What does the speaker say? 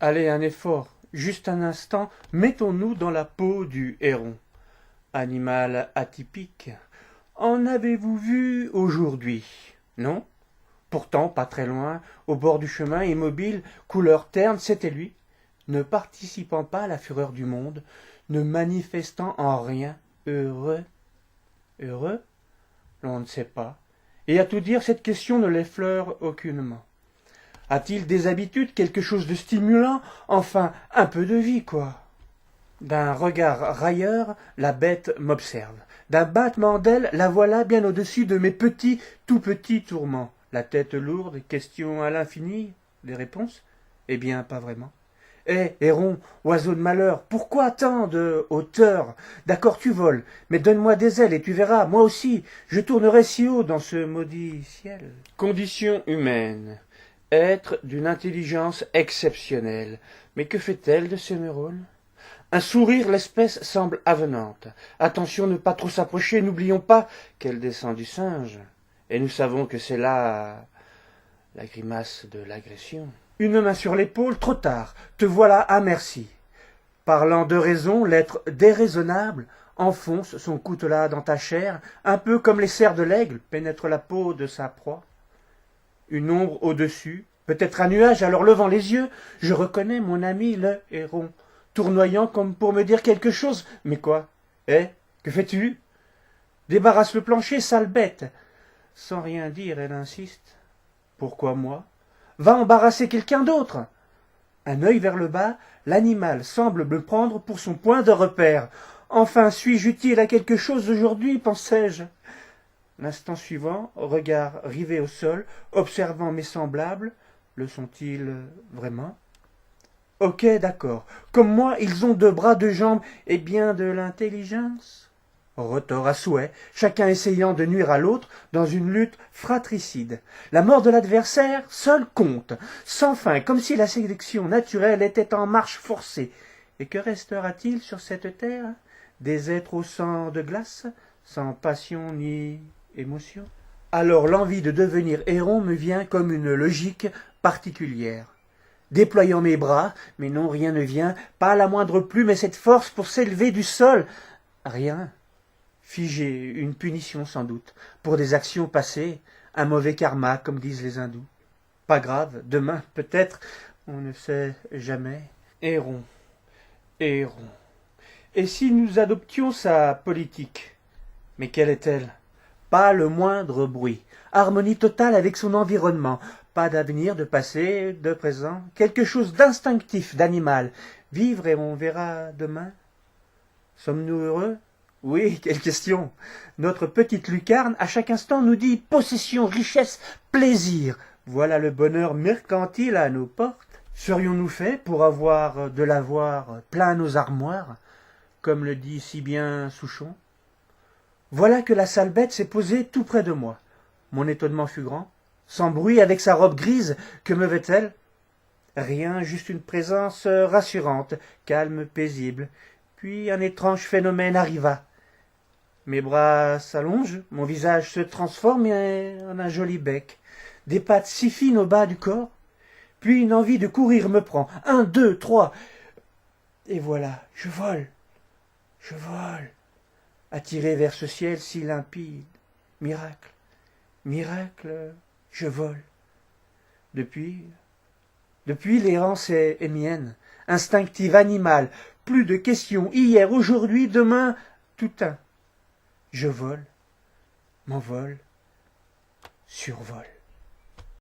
Allez, un effort, juste un instant, mettons-nous dans la peau du héron. Animal atypique. En avez-vous vu aujourd'hui? Non? Pourtant, pas très loin, au bord du chemin, immobile, couleur terne, c'était lui, ne participant pas à la fureur du monde, ne manifestant en rien, heureux. Heureux? L'on ne sait pas. Et à tout dire, cette question ne l'effleure aucunement. A-t-il des habitudes, quelque chose de stimulant? Enfin, un peu de vie, quoi. D'un regard railleur, la bête m'observe. D'un battement d'ailes, la voilà bien au-dessus de mes petits, tout petits tourments. La tête lourde, question à l'infini, des réponses? Eh bien, pas vraiment. Hé, héron, oiseau de malheur, pourquoi tant de hauteur? D'accord, tu voles, mais donne-moi des ailes et tu verras, moi aussi, je tournerai si haut dans ce maudit ciel. Condition humaine. Être d'une intelligence exceptionnelle. Mais que fait-elle de ces neurones? Un sourire, l'espèce semble avenante. Attention, ne pas trop s'approcher, n'oublions pas qu'elle descend du singe. Et nous savons que c'est là la grimace de l'agression. Une main sur l'épaule, trop tard, te voilà à merci. Parlant de raison, l'être déraisonnable enfonce son coutelas dans ta chair, un peu comme les serres de l'aigle pénètrent la peau de sa proie. Une ombre au-dessus, peut-être un nuage, alors levant les yeux, je reconnais mon ami le héron, tournoyant comme pour me dire quelque chose. Mais quoi? Eh? Que fais-tu? Débarrasse le plancher, sale bête. Sans rien dire, elle insiste. Pourquoi moi? Va embarrasser quelqu'un d'autre. Un œil vers le bas, l'animal semble me prendre pour son point de repère. Enfin, suis-je utile à quelque chose aujourd'hui, pensais-je. L'instant suivant, regard rivé au sol, observant mes semblables, le sont-ils vraiment? Ok, d'accord. Comme moi, ils ont 2 bras, 2 jambes et bien de l'intelligence. Retors à souhait, chacun essayant de nuire à l'autre dans une lutte fratricide. La mort de l'adversaire seule compte, sans fin, comme si la sélection naturelle était en marche forcée. Et que restera-t-il sur cette terre? Des êtres au sang de glace, sans passion ni émotion? Alors l'envie de devenir héron me vient comme une logique particulière. Déployant mes bras, mais non, rien ne vient, pas la moindre plume et cette force pour s'élever du sol. Rien. Figé, une punition sans doute, pour des actions passées, un mauvais karma, comme disent les hindous. Pas grave, demain, peut-être, on ne sait jamais. Héron, héron. Et si nous adoptions sa politique? Mais quelle est-elle? Pas le moindre bruit. Harmonie totale avec son environnement. Pas d'avenir, de passé, de présent. Quelque chose d'instinctif, d'animal. Vivre et on verra demain. Sommes-nous heureux? Oui, quelle question. Notre petite lucarne, à chaque instant, nous dit possession, richesse, plaisir. Voilà le bonheur mercantile à nos portes. Serions-nous faits pour avoir de l'avoir plein nos armoires, comme le dit si bien Souchon? Voilà que la sale bête s'est posée tout près de moi. Mon étonnement fut grand. Sans bruit, avec sa robe grise, que me veut-elle? Rien, juste une présence rassurante, calme, paisible. Puis un étrange phénomène arriva. Mes bras s'allongent, mon visage se transforme en un joli bec. Des pattes si fines au bas du corps. Puis une envie de courir me prend. 1, 2, 3. Et voilà, je vole. Je vole. Attiré vers ce ciel si limpide. Miracle. Miracle, je vole. Depuis l'errance est mienne. Instinctive, animale. Plus de questions. Hier, aujourd'hui, demain, tout un. Je vole, m'envole, survole.